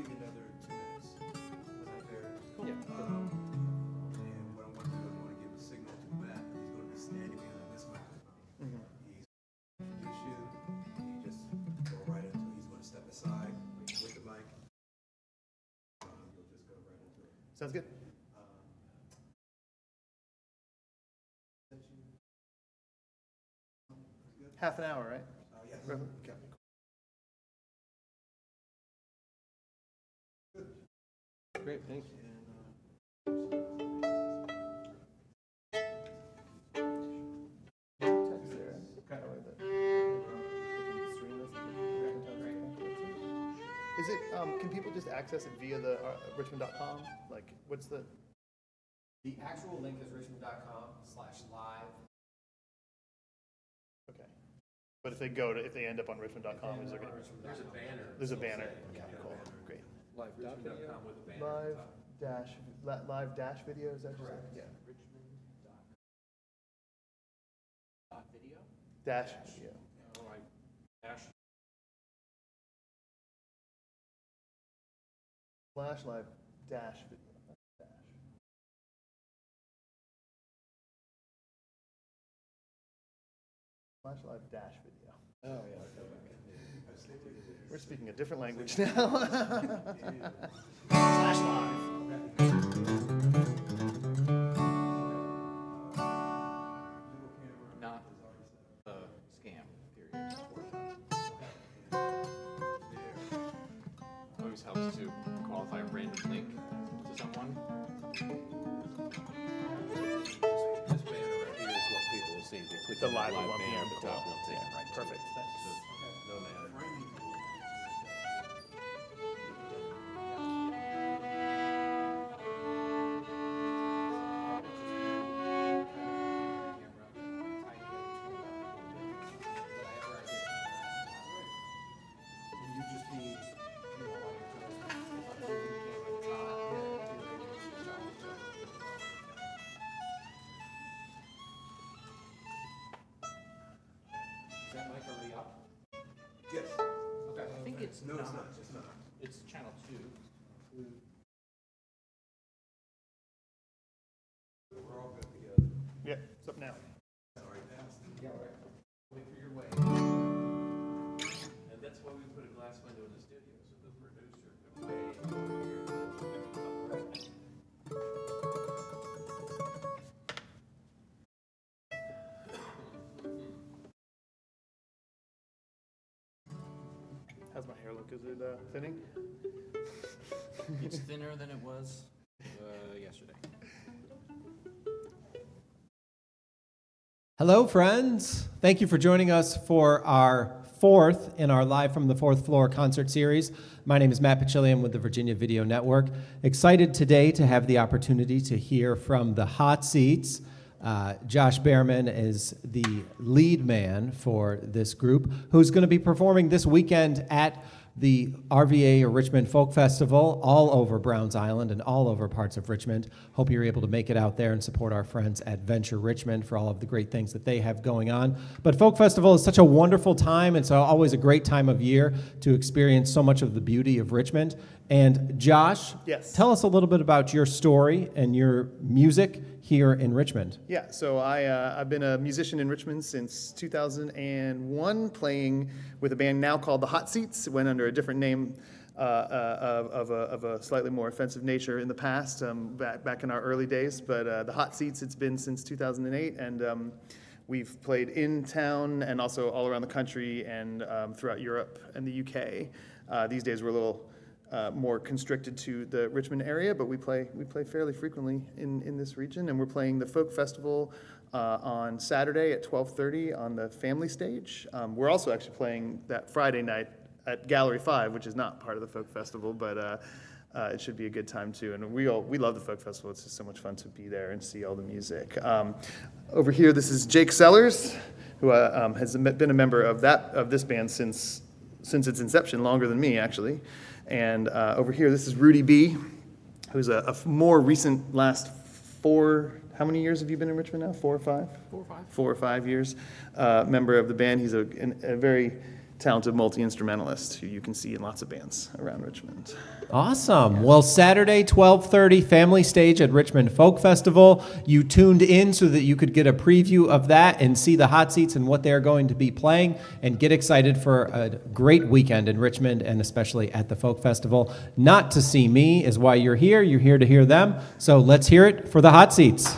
give you another 2 minutes. Cool. And what I want to do, I want to give a signal to Matt. He's going to be standing behind this microphone. He's introduce you. You just go right into it. He's going to step aside with the mic. You'll just go right into it. Sounds good. Half an hour, right? Yes. Okay. Great, thanks. Is it, can people just access it via the richmond.com? Like, what's the? The actual link is richmond.com/live. Okay. But if they end up on richmond.com, is there going to? There's a banner. There's a banner. Okay, cool. Great. Live.com with a banner. Live dash video, is that just? Correct. Yeah. Richmond.video. Dash video. All right. Dash. Slash live dash video. Dash. Slash live dash video. Oh, yeah. We're speaking a different language now. Slash live. Not a scam, period. Always helps to qualify a random link to someone. This banner right here is what people will see. They click The on live banner one at the cool. top, and it'll take Yeah, them right to perfect. it. Thanks. No matter. Is that mic already up? Yes. Okay. I think it's No, it's not. It's not. It's channel 2. We're all good together. Yeah, it's up now. Sorry, now. Yeah, right. Wait for your way. And that's why we put a glass window in the studio, so the producer can way over here. How's my hair look? Is it thinning? It's thinner than it was yesterday. Hello, friends. Thank you for joining us for our fourth in our Live from the Fourth Floor concert series. My name is Matt Pachillian with the Virginia Video Network. Excited today to have the opportunity to hear from the hot seats. Josh Bearman is the lead man for this group, who's going to be performing this weekend at the RVA, or Richmond Folk Festival, all over Browns Island and all over parts of Richmond. Hope you're able to make it out there and support our friends at Venture Richmond for all of the great things that they have going on. But Folk Festival is such a wonderful time. It's always a great time of year to experience so much of the beauty of Richmond. And Josh, Yes. Tell us a little bit about your story and your music here in Richmond. Yeah, so I've been a musician in Richmond since 2001, playing with a band now called the Hot Seats. It went under a different name of a slightly more offensive nature in the past, back in our early days. But the Hot Seats, it's been since 2008, and we've played in town and also all around the country and throughout Europe and the UK. These days we're a little more constricted to the Richmond area, but we play fairly frequently in this region, and we're playing the Folk Festival on Saturday at 12:30 on the Family Stage. We're also actually playing that Friday night at Gallery 5, which is not part of the Folk Festival, but it should be a good time too. And we love the Folk Festival. It's just so much fun to be there and see all the music. Over here, this is Jake Sellers, who has been a member of this band since its inception, longer than me actually. And over here, this is Rudy B., who's a more recent last how many years have you been in Richmond now? 4 or 5? 4 or 5. 4 or 5 years, member of the band. He's a very talented multi-instrumentalist who you can see in lots of bands around Richmond. Awesome. Well, Saturday, 12:30, Family Stage at Richmond Folk Festival. You tuned in so that you could get a preview of that and see the hot seats and what they're going to be playing, and get excited for a great weekend in Richmond, and especially at the Folk Festival. Not to see me is why you're here. You're here to hear them. So let's hear it for the hot seats.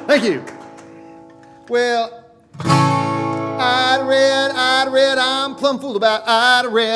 Thank you. Well, I'd read, I'm plumb fooled about I'd read.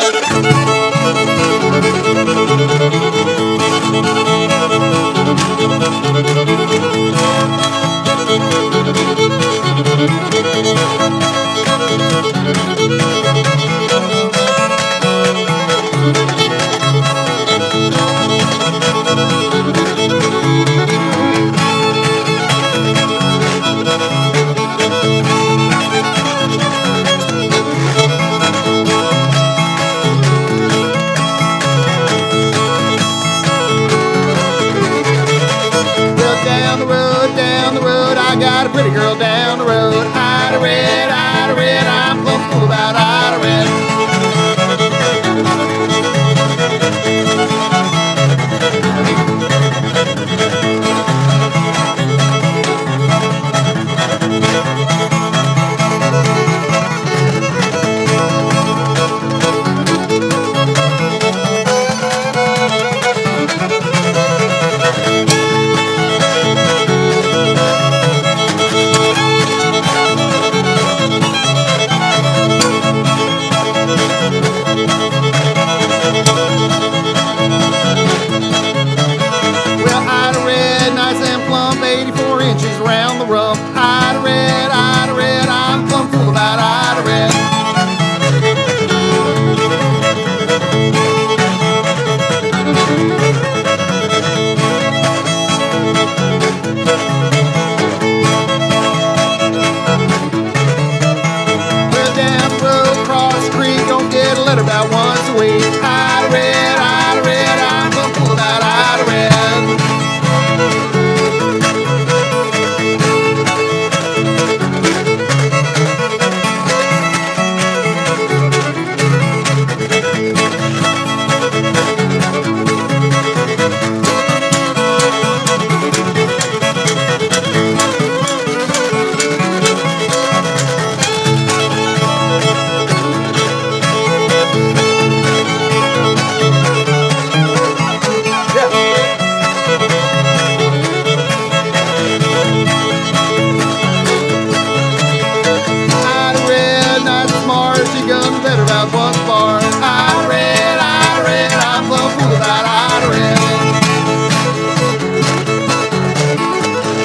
pulled out Ida Red.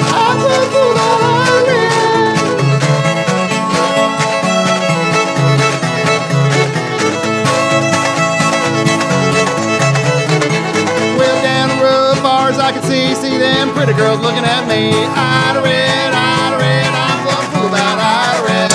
I was pulled out Ida Red. Well, down the road, far as I can see them pretty girls looking at me. Ida Red, I'm gonna pull out Ida Red.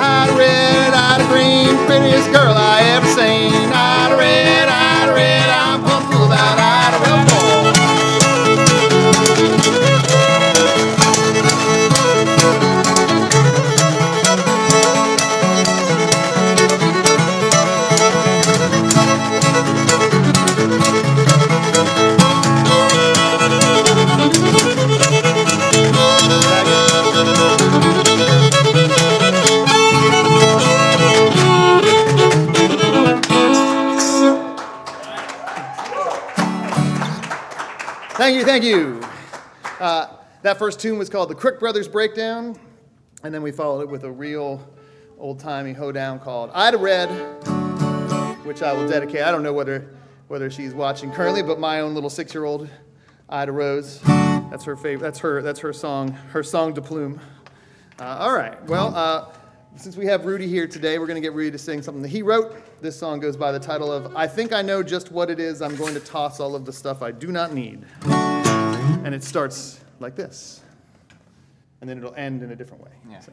Ida Red, Ida Green, prettiest girl I ever seen. Ida Red, I'm gonna pull out Ida Red. Thank you. That first tune was called the Crook Brothers Breakdown, and then we followed it with a real old-timey hoedown called Ida Red, which I will dedicate. I don't know whether she's watching currently, but my own little 6-year-old Ida Rose. That's her favorite. That's her song de plume. All right. Well, since we have Rudy here today, we're going to get Rudy to sing something that he wrote. This song goes by the title of I Think I Know Just What It Is. I'm going to toss all of the stuff I do not need. And it starts like this. And then it'll end in a different way. Yeah. So.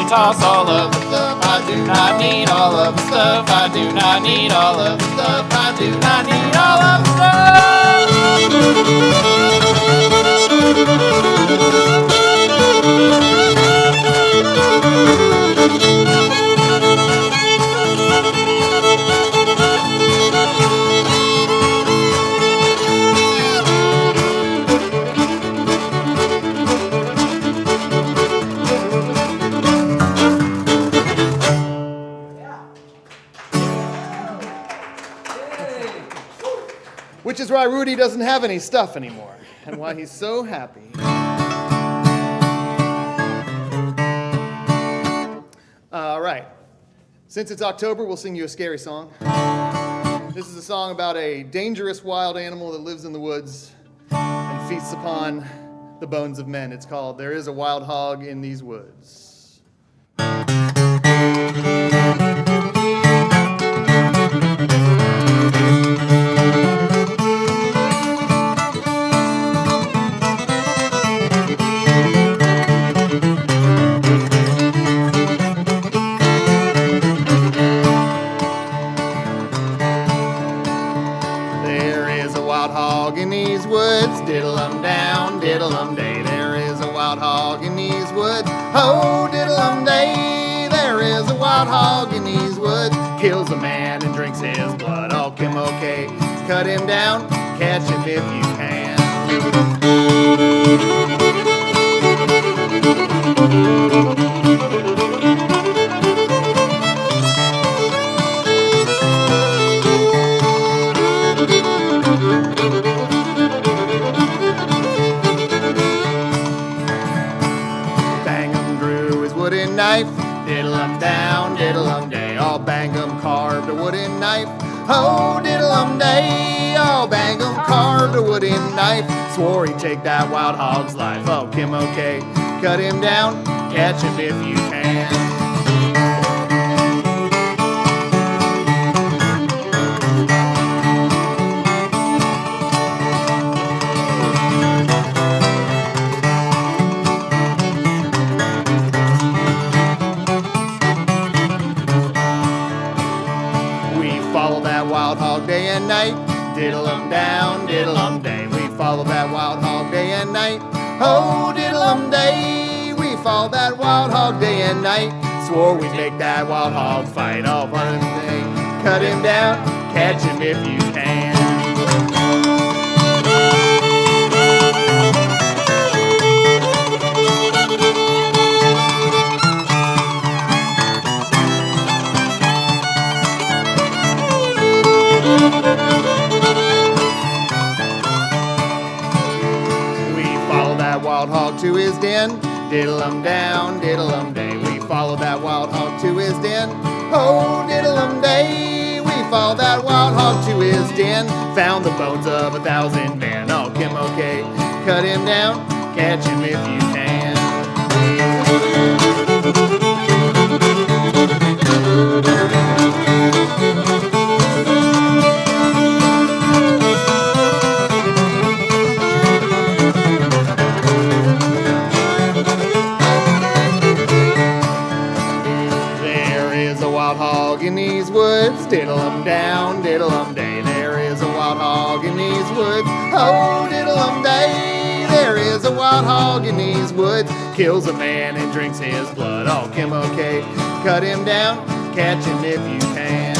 toss all of the stuff. I do not need all of the stuff. I do not need all of the stuff. I do not need all of the Which is why Rudy doesn't have any stuff anymore, and why he's so happy. All right. Since it's October, we'll sing you a scary song. This is a song about a dangerous wild animal that lives in the woods and feasts upon the bones of men. It's called There Is a Wild Hog in These Woods. wild hog in these woods. Diddle-um down, diddle-um day. There is a wild hog in these woods. Oh, diddle-um day. There is a wild hog in these woods. Kills a man and drinks his blood. Oh, Kim, okay. Cut him down, catch him if you can. Bangum drew his wooden knife. Diddle-um down, diddle-um day. All Bangum carved a wooden knife. Oh, diddle-um day. All Bangum carved a wooden knife. Swore he'd take that wild hog's life. Oh, Kim, okay. Cut him down, catch him if you can. Follow that wild hog day and night. Diddle-um down, diddle-um day. We follow that wild hog day and night. Oh, diddle-um day. We follow that wild hog day and night. Swore we'd make that wild hog fight. Oh, fun day. Cut him down, catch him if you can. Wild hog to his den. Diddle-um down, diddle-um day. We follow that wild hog to his den. Oh, diddle-um day. We follow that wild hog to his den. Found the bones of 1,000 men. Oh, Kim, okay. Cut him down, catch him if you can. In these woods, diddle-um down, diddle-um day. There is a wild hog in these woods. Oh, diddle-um day. There is a wild hog in these woods. Kills a man and drinks his blood. Oh, Kim, okay. Cut him down, catch him if you can.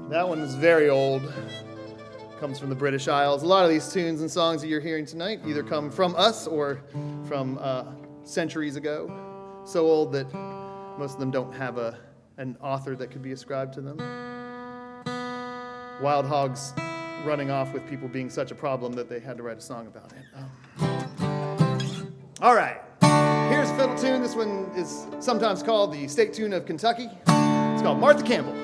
That one is very old. Comes from the British Isles. A lot of these tunes and songs that you're hearing tonight either come from us or from centuries ago. So old that most of them don't have an author that could be ascribed to them. Wild hogs running off with people being such a problem that they had to write a song about it. All right, here's a fiddle tune. This one is sometimes called the state tune of Kentucky. It's called Martha Campbell.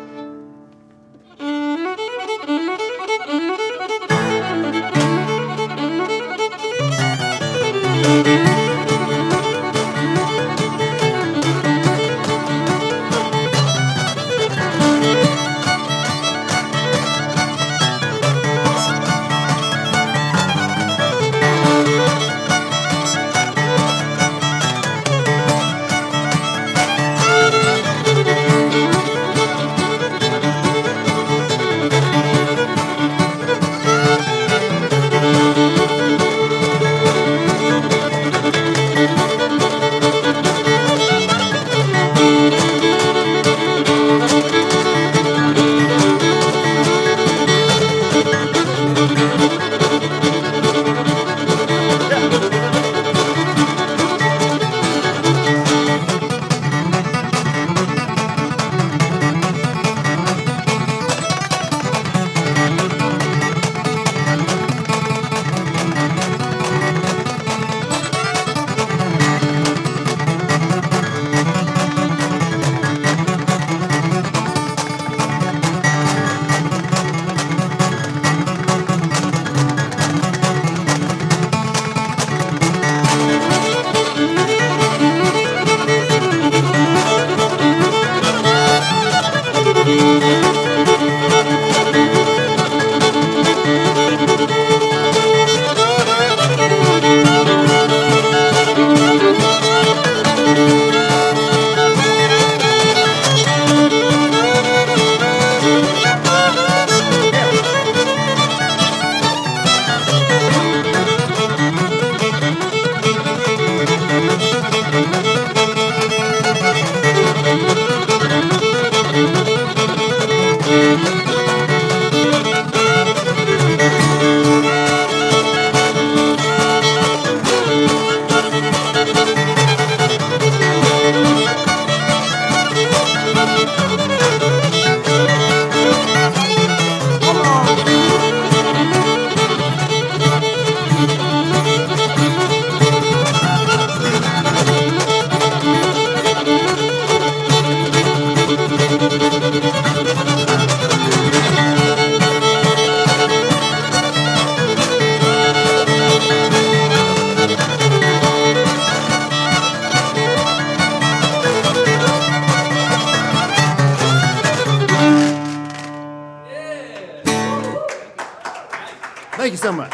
so much.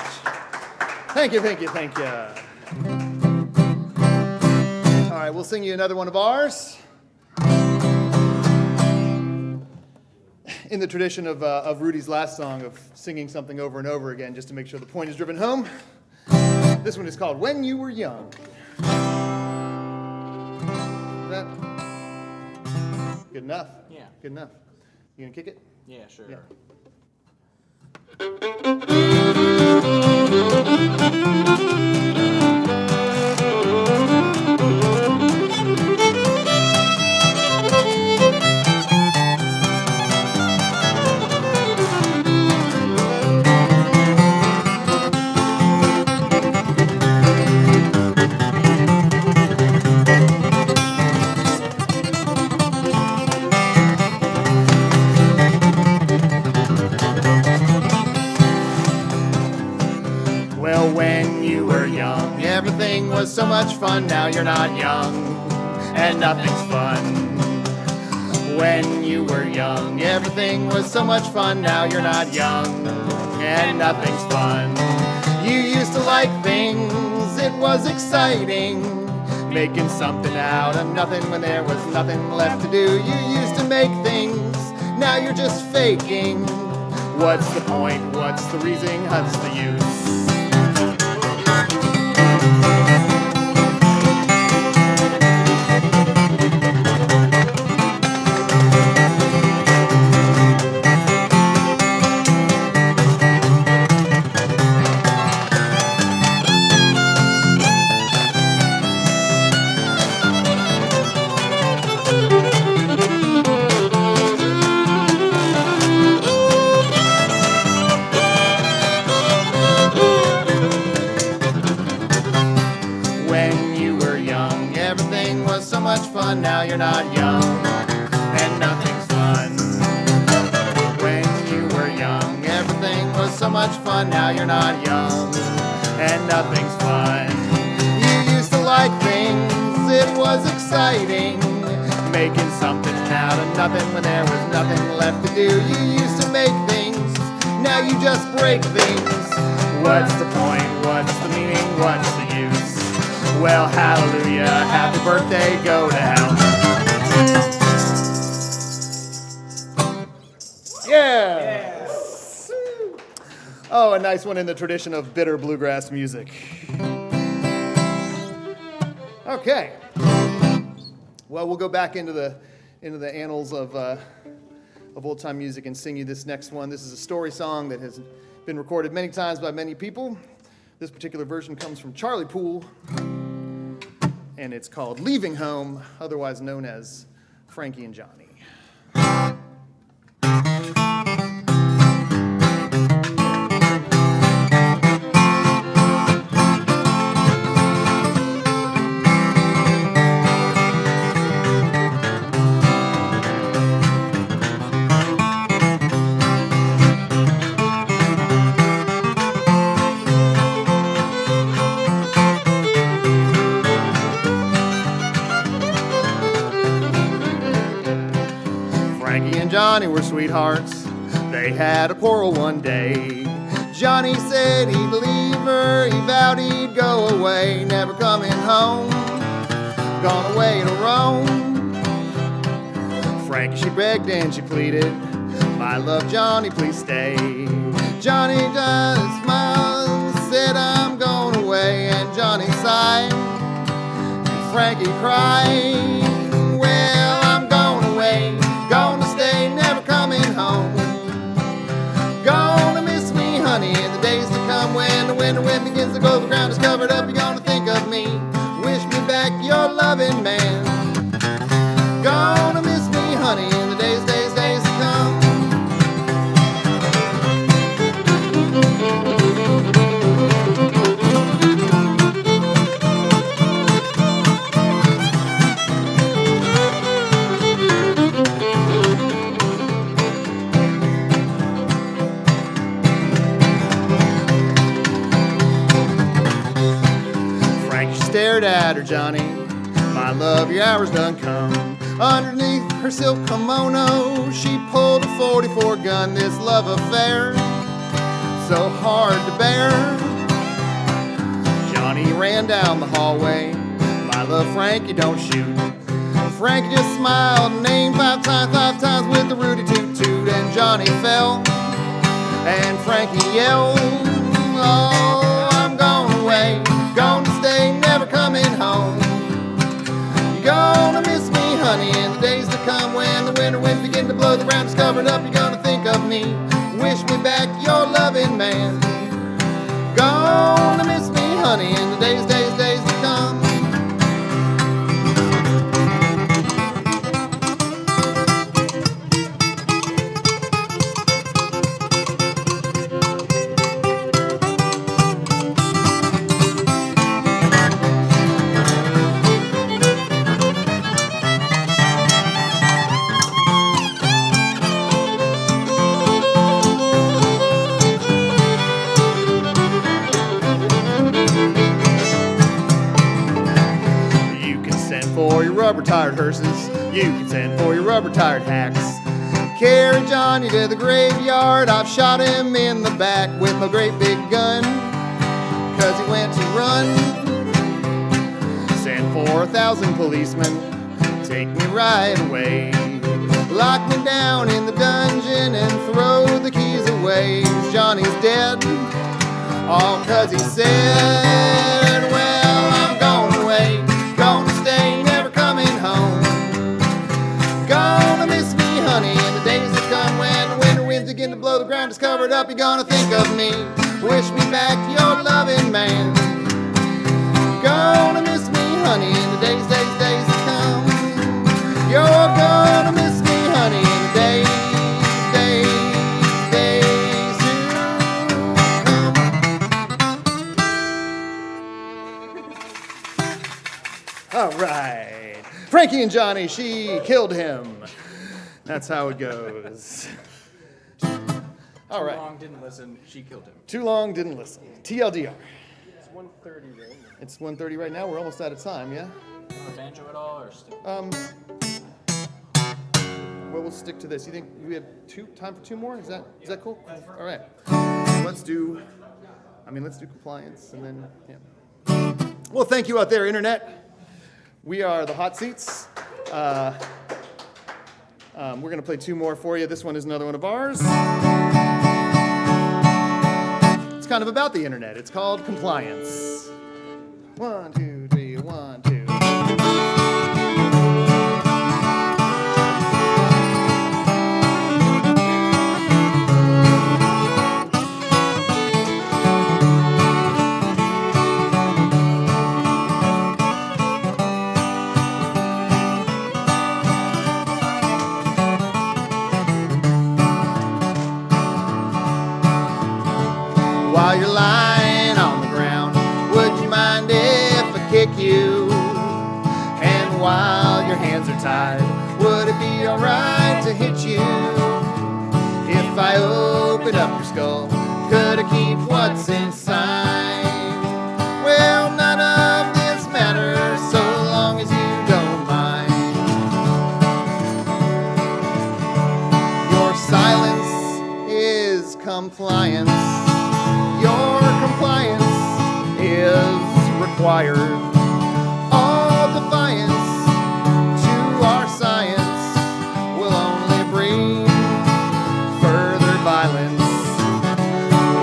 Thank you, thank you, thank you. All right, we'll sing you another one of ours. In the tradition of Rudy's last song of singing something over and over again just to make sure the point is driven home. This one is called When You Were Young. Is that good enough? Yeah. Good enough. You gonna kick it? Yeah, sure. Yeah. Well, when you were young, everything was so much fun. Now you're not young, and nothing's fun. When you were young, everything was so much fun. Now you're not young, and nothing's fun. You used to like things, it was exciting. Making something out of nothing when there was nothing left to do. You used to make things, now you're just faking. What's the point? What's the reason? What's the use? Now you're not young, and nothing's fun. When you were young, everything was so much fun. Now you're not young, and nothing's fun. You used to like things, it was exciting. Making something out of nothing when there was nothing left to do. You used to make things, now you just break things. What's the point? What's the meaning? What's the use? Well, hallelujah, happy birthday, go to hell. Yes! Oh, a nice one in the tradition of bitter bluegrass music. Okay. Well, we'll go back into the annals of old-time music and sing you this next one. This is a story song that has been recorded many times by many people. This particular version comes from Charlie Poole, and it's called Leaving Home, otherwise known as Frankie and Johnny. Frankie and Johnny were sweethearts. They had a quarrel one day. Johnny said he'd leave her. He vowed he'd go away, never coming home. Gone away to roam. Frankie, she begged and she pleaded, my love, Johnny, please stay. Johnny just smiled, said I'm going away, and Johnny sighed. Frankie cried, well, I'm going away. Gonna stay, never coming home. Gonna miss me, honey, in the days to come. When the winter wind begins to blow, the ground is covered up. You're gonna think of me, wish me back your loving man. Gonna miss me, honey, in the days to come. Stared at her, Johnny, my love, your hour's done come. Underneath her silk kimono, she pulled a 44 gun. This love affair so hard to bear. Johnny ran down the hallway. My love, Frankie, don't shoot. Frankie just smiled and aimed five times with the Rudy toot toot. And Johnny fell, and Frankie yelled, oh, I'm going away, gonna stay, never coming home. You're gonna miss me, honey, in the days to come when the winter winds begin to blow, the ground is covered up. You're gonna think of me, wish me back your loving man. Gonna miss me, honey, in the days to come. Rubber-tired hearses, you can send for your rubber-tired hacks. Carry Johnny to the graveyard, I've shot him in the back with my great big gun, 'cause he went to run. Send for 1,000 policemen, take me right away. Lock me down in the dungeon and throw the keys away. Johnny's dead, all 'cause he said, well, I'm going away, gonna stay, never coming home. Gonna miss me, honey, in the days that come when the winter winds begin to blow, the ground is covered up. You're gonna think of me, wish me back your loving man. Gonna miss me, honey, in the days that come. You're gonna miss me, honey, in the days to come. All right. Frankie and Johnny, she killed him. That's how it goes. All right. Too long, didn't listen, she killed him. Too long, didn't listen. TLDR. It's 1:30 right now. It's 1:30 right now. We're almost out of time, yeah? Want a banjo at all, or still? Well, we'll stick to this. You think we have time for two more? Is that cool? All right. Let's do compliance and then, yeah. Well, thank you out there, Internet. We are the Hot Seats. We're going to play two more for you. This one is another one of ours. It's kind of about the Internet. It's called Compliance. 1, 2, 3, 1, 2. While you're lying on the ground, would you mind if I kick you? And while your hands are tied, would it be alright to hit you? If I open up your skull, could I keep what's inside? Well, none of this matters so long as you don't mind. Your silence is compliance. Your compliance is required. All defiance to our science will only bring further violence.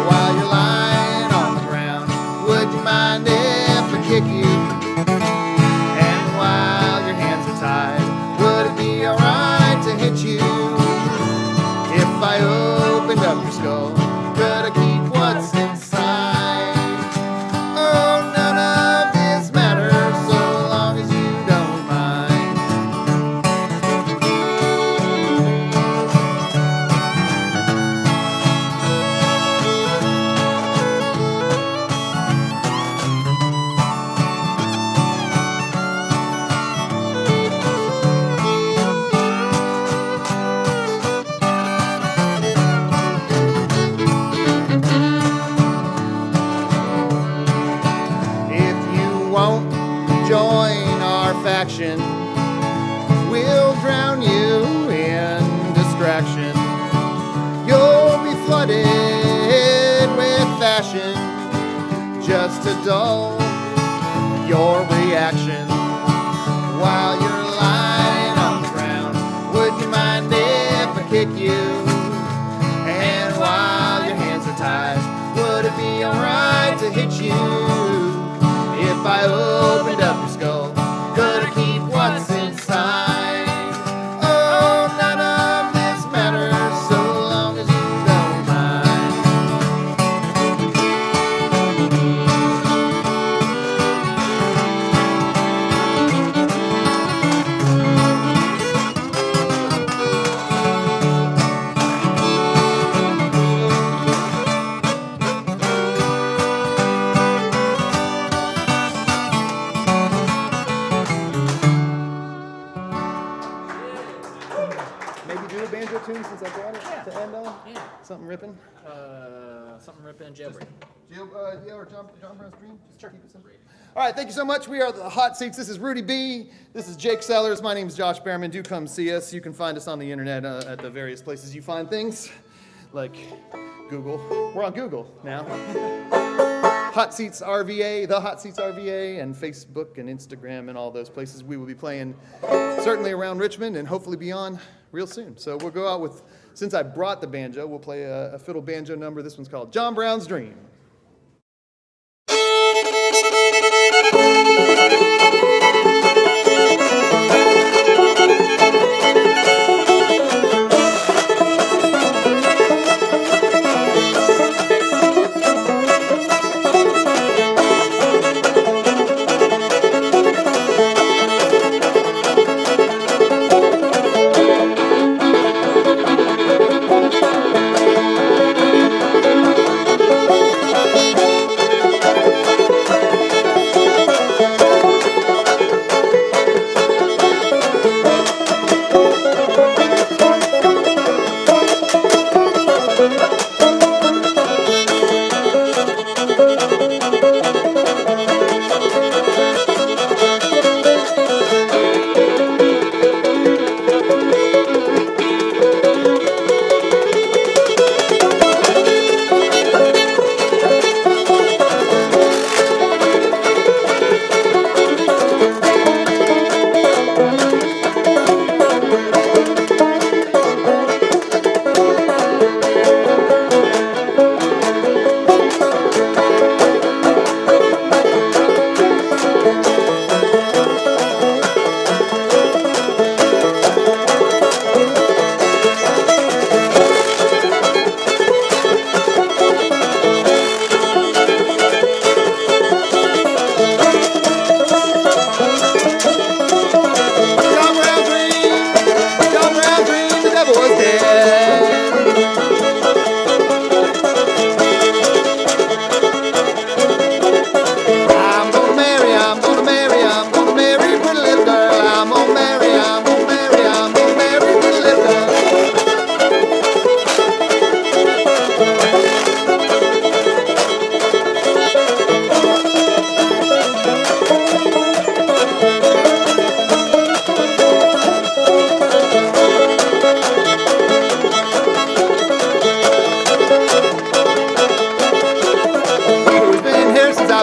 While you're lying on the ground, would you mind if I kick you? And while your hands are tied, would it be alright to hit you? If I opened up your skull, could I keep what's inside? Oh, none of this matters so long as you don't mind. Join our faction, we'll drown you in distraction. You'll be flooded just to dull your reaction while you're lying on the ground. Would you mind if I kick you? And while your hands are tied, would it be alright to hit you? If I opened up your skull, could I keep what's inside? Oh, none of this matters so long as you don't mind. Maybe do a banjo tune since I brought it to end on? Yeah. Something ripping? Something ripping jailbreak. Yeah, or John Brown's Dream? Just keep it simple. All right, thank you so much. We are the Hot Seats. This is Rudy B. This is Jake Sellers. My name is Josh Bearman. Do come see us. You can find us on the internet at the various places you find things, like Google. We're on Google now. Hot Seats RVA, the Hot Seats RVA, and Facebook and Instagram and all those places. We will be playing certainly around Richmond and hopefully beyond real soon. So we'll go out with, since I brought the banjo, we'll play a fiddle banjo number. This one's called John Brown's Dream.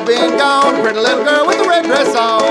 been gone, pretty little girl with a red dress on.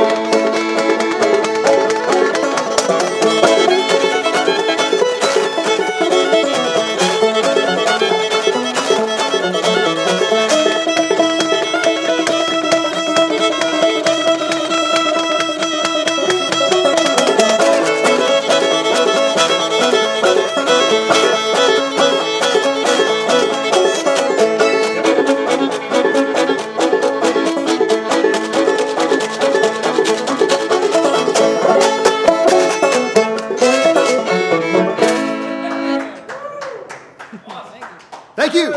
Thank you.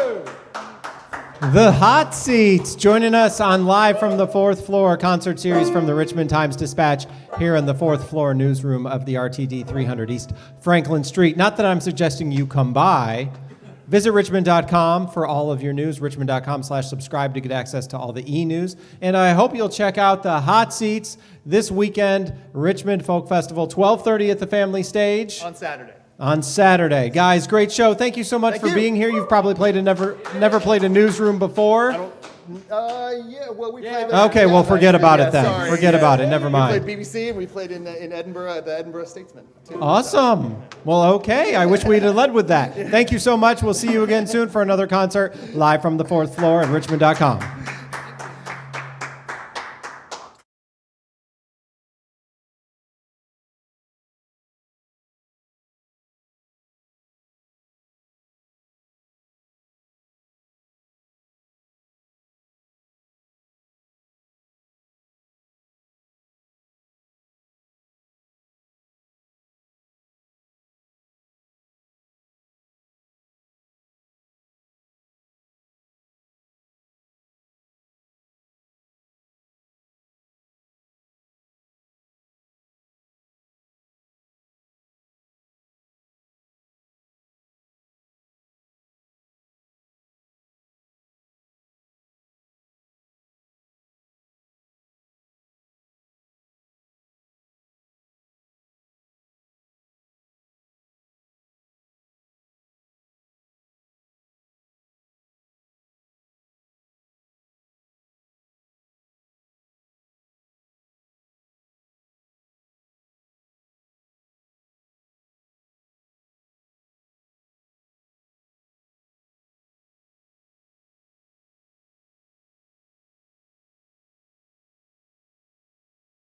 The Hot Seats joining us on Live from the Fourth Floor concert series from the Richmond Times-Dispatch here in the fourth floor newsroom of the RTD 300 East Franklin Street. Not that I'm suggesting you come by. Visit richmond.com for all of your news, richmond.com/subscribe to get access to all the e-news. And I hope you'll check out the Hot Seats this weekend, Richmond Folk Festival, 12:30 at the Family Stage. On Saturday. On Saturday. Guys, great show. Thank you so much Thank for you. being here. You've probably played a never played a newsroom before. We played. Okay, well, forget about it then. Sorry. Forget about it. Never mind. We played BBC and we played in Edinburgh at the Edinburgh Statesman. Too. Awesome. Well, okay. I wish we'd have led with that. Thank you so much. We'll see you again soon for another concert live from the 4th floor at richmond.com.